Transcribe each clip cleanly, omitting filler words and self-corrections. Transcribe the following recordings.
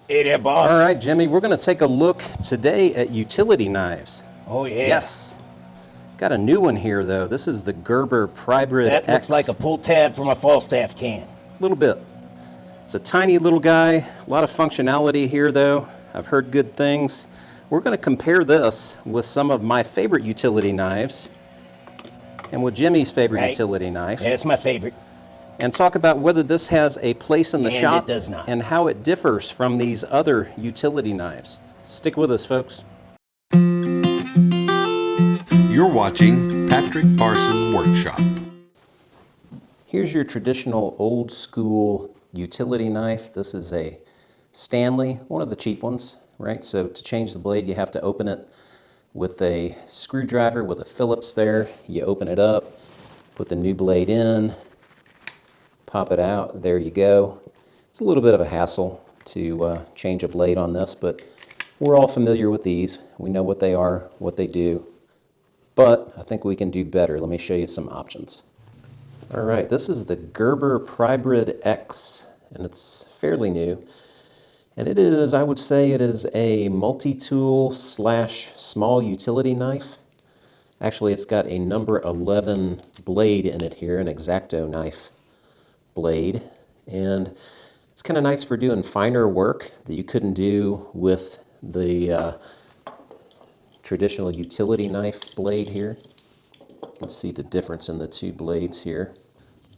Hey there, boss. All right, Jimmy, we're going to take a look today at utility knives. Oh, yeah. Yes. Got a new one here, though. This is the Gerber Prybrid X. That looks like a pull tab from a Falstaff can. A little bit. It's a tiny little guy. A lot of functionality here, though. I've heard good things. We're going to compare this with some of my favorite utility knives and with Jimmy's favorite utility knife. Yeah, it's my favorite. And talk about whether this has a place in the shop it does not. and how it differs from these other utility knives. Stick with us, folks. You're watching Patrick Parson Workshop. Here's your traditional old school utility knife. This is a Stanley, one of the cheap ones, right? So to change the blade, you have to open it with a screwdriver with a Phillips there. You open it up, put the new blade in, pop it out, there you go. It's a little bit of a hassle to change a blade on this, but we're all familiar with these. We know what they are, what they do, but I think we can do better. Let me show you some options. All right, this is the Gerber Prybrid X, and it's fairly new. And it is, I would say it is a multi-tool slash small utility knife. Actually, it's got a number 11 blade in it here, an X-Acto knife blade, and it's kind of nice for doing finer work that you couldn't do with the traditional utility knife blade here. You can see the difference in the two blades here.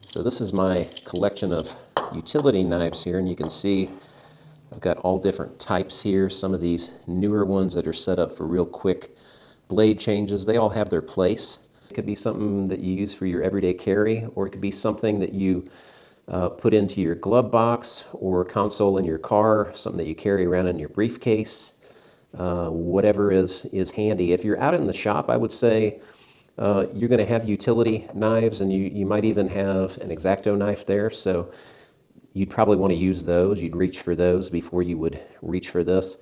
So this is my collection of utility knives here, and you can see I've got all different types here. Some of these newer ones that are set up for real quick blade changes, they all have their place. It could be something that you use for your everyday carry, or it could be something that you put into your glove box or console in your car, something that you carry around in your briefcase, whatever is handy. If you're out in the shop, I would say you're going to have utility knives, and you might even have an X-Acto knife there, so you'd probably want to use those. You'd reach for those before you would reach for this.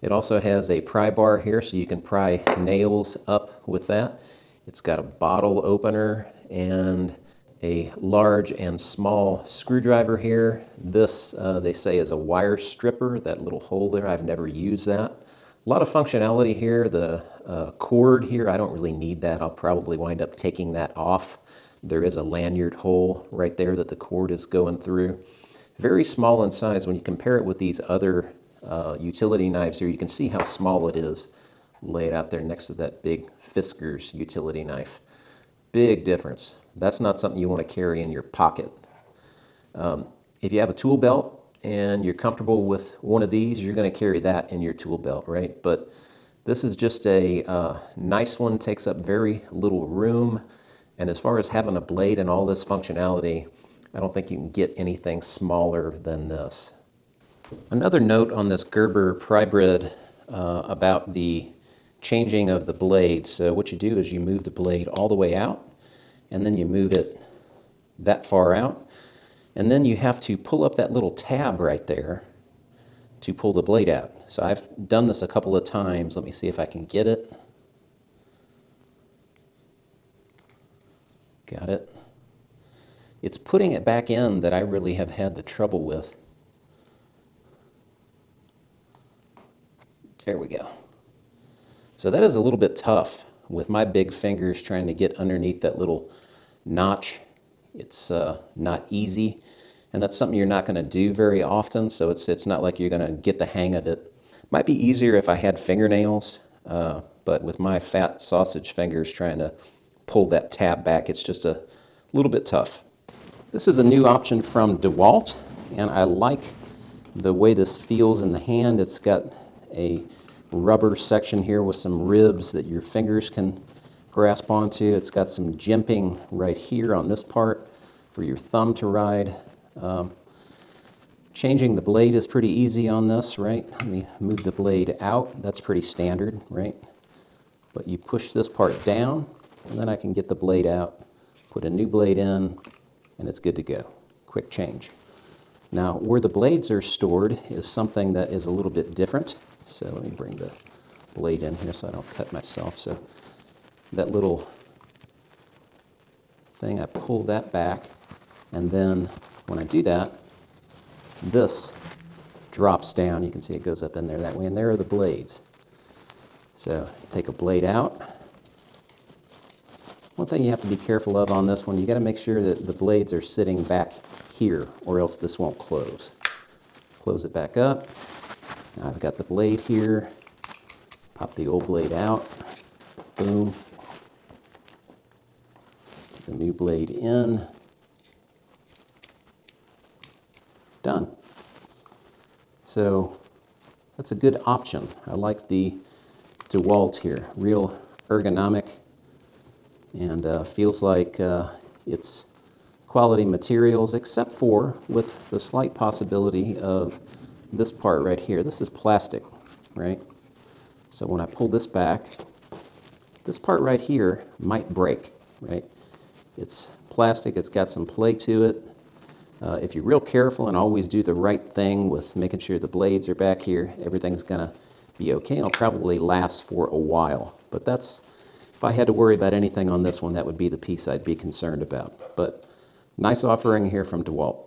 It also has a pry bar here, so you can pry nails up with that. It's got a bottle opener and a large and small screwdriver here. This, they say, is a wire stripper, that little hole there. I've never used that. A lot of functionality here. The cord here, I don't really need that. I'll probably wind up taking that off. There is a lanyard hole right there that the cord is going through. Very small in size. When you compare it with these other utility knives here, you can see how small it is laid out there next to that big Fiskars utility knife. Big difference. That's not something you want to carry in your pocket. If you have a tool belt and you're comfortable with one of these, you're going to carry that in your tool belt, right? But this is just a nice one, takes up very little room. And as far as having a blade and all this functionality, I don't think you can get anything smaller than this. Another note on this Gerber Prybrid about the changing of the blade. So what you do is you move the blade all the way out, and then you move it that far out, and then you have to pull up that little tab right there to pull the blade out. So I've done this a couple of times. Let me see if I can get it. Got it. It's putting it back in that I really have had the trouble with. There we go. So that is a little bit tough with my big fingers trying to get underneath that little notch. It's not easy, and that's something you're not going to do very often, so it's not like you're going to get the hang of it. Might be easier if I had fingernails, but with my fat sausage fingers trying to pull that tab back, it's just a little bit tough. This is a new option from Dewalt, and I like the way this feels in the hand. It's got a rubber section here with some ribs that your fingers can grasp onto. It's got some jimping right here on this part for your thumb to ride. Changing the blade is pretty easy on this, right? Let me move the blade out. That's pretty standard, right? But you push this part down, and then I can get the blade out, put a new blade in, and it's good to go. Quick change. Now, where the blades are stored is something that is a little bit different. So let me bring the blade in here so I don't cut myself. So that little thing, I pull that back, and then when I do that, this drops down. You can see it goes up in there that way, and there are the blades. So take a blade out. One thing you have to be careful of on this one, you got to make sure that the blades are sitting back here, or else this won't close. Close it back up. Now I've got the blade here. Pop the old blade out. Boom. Put the new blade in. Done. So that's a good option. I like the Dewalt here. Real ergonomic, and feels like it's quality materials, except for with the slight possibility of this part right here. This is plastic, right? So when I pull this back, this part right here might break, right? It's plastic, it's got some play to it. If you're real careful and always do the right thing with making sure the blades are back here, everything's gonna be okay. It'll probably last for a while. But that's, if I had to worry about anything on this one, that would be the piece I'd be concerned about. But nice offering here from Dewalt.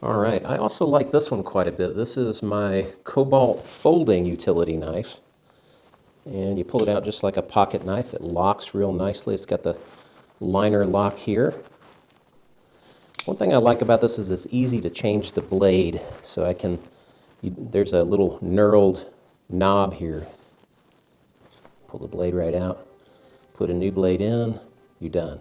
All right, I also like this one quite a bit. This is my Cobalt folding utility knife. And you pull it out just like a pocket knife. It locks real nicely. It's got the liner lock here. One thing I like about this is it's easy to change the blade. So I can, there's a little knurled knob here. Pull the blade right out, put a new blade in, you're done.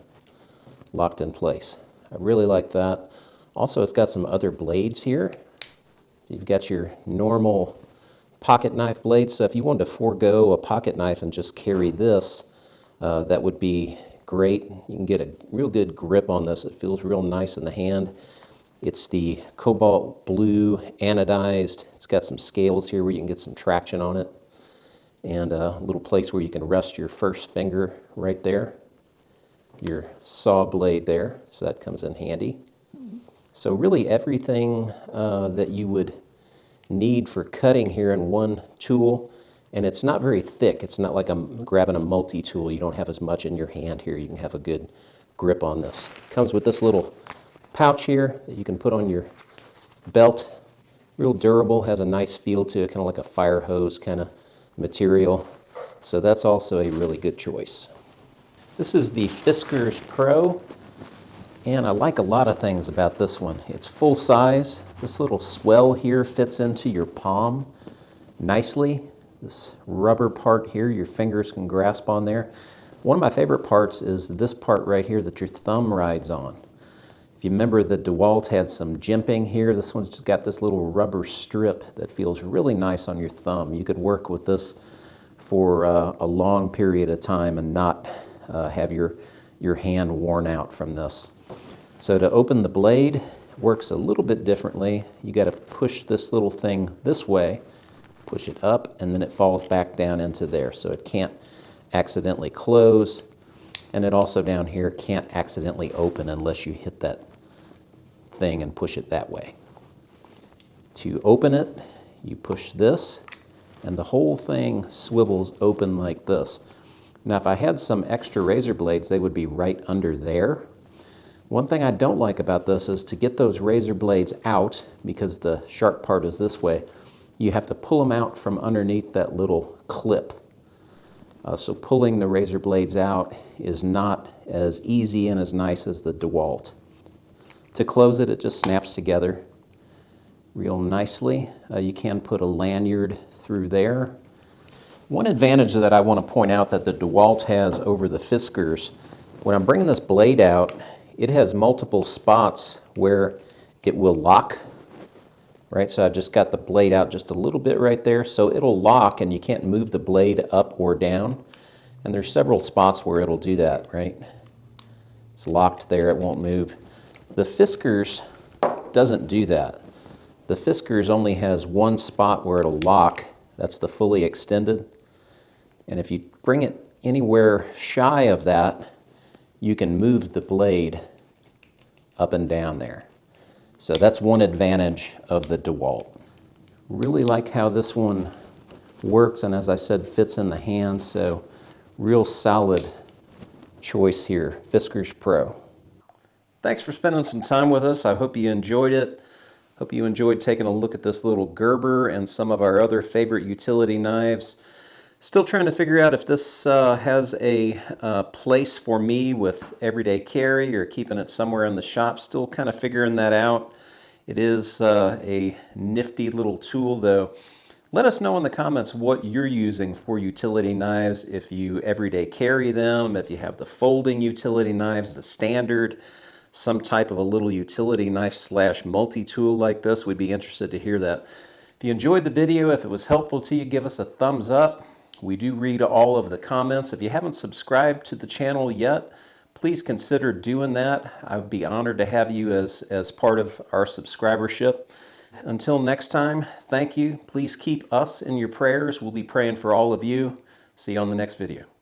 Locked in place. I really like that. Also, it's got some other blades here. So you've got your normal pocket knife blade. So if you wanted to forego a pocket knife and just carry this, that would be great. You can get a real good grip on this. It feels real nice in the hand. It's the cobalt blue anodized. It's got some scales here where you can get some traction on it. And a little place where you can rest your first finger right there. Your saw blade there, so that comes in handy. So really everything that you would need for cutting here in one tool, and it's not very thick. It's not like I'm grabbing a multi-tool. You don't have as much in your hand here. You can have a good grip on this. It comes with this little pouch here that you can put on your belt. Real durable, has a nice feel to it, kind of like a fire hose kind of material. So that's also a really good choice. This is the Fiskars Pro, and I like a lot of things about this one. It's full size. This little swell here fits into your palm nicely. This rubber part here, your fingers can grasp on there. One of my favorite parts is this part right here that your thumb rides on. If you remember, the Dewalt had some jimping here. This one's just got this little rubber strip that feels really nice on your thumb. You could work with this for a long period of time and not have your hand worn out from this. So to open the blade works a little bit differently. You got to push this little thing this way, push it up, and then it falls back down into there. So it can't accidentally close, and it also down here can't accidentally open unless you hit that thing and push it that way. To open it, you push this, and the whole thing swivels open like this. Now, if I had some extra razor blades, they would be right under there. One thing I don't like about this is to get those razor blades out, because the sharp part is this way, you have to pull them out from underneath that little clip. So pulling the razor blades out is not as easy and as nice as the Dewalt. To close it, it just snaps together real nicely. You can put a lanyard through there. One advantage that I want to point out that the Dewalt has over the Fiskars, when I'm bringing this blade out, it has multiple spots where it will lock, right? So I've just got the blade out just a little bit right there, so it'll lock and you can't move the blade up or down. And there's several spots where it'll do that, right? It's locked there, it won't move. The Fiskars doesn't do that. The Fiskars only has one spot where it'll lock. That's the fully extended. And if you bring it anywhere shy of that, you can move the blade up and down there. So that's one advantage of the Dewalt. Really like how this one works, and as I said, fits in the hand, so real solid choice here, Fiskars Pro. Thanks for spending some time with us. I hope you enjoyed it. Hope you enjoyed taking a look at this little Gerber and some of our other favorite utility knives. Still trying to figure out if this has a place for me with everyday carry or keeping it somewhere in the shop. Still kind of figuring that out. It is a nifty little tool though. Let us know in the comments what you're using for utility knives, if you everyday carry them, if you have the folding utility knives, the standard, some type of a little utility knife slash multi-tool like this. We'd be interested to hear that. If you enjoyed the video, if it was helpful to you, give us a thumbs up. We do read all of the comments. If you haven't subscribed to the channel yet, please consider doing that. I would be honored to have you as part of our subscribership. Until next time, thank you. Please keep us in your prayers. We'll be praying for all of you. See you on the next video.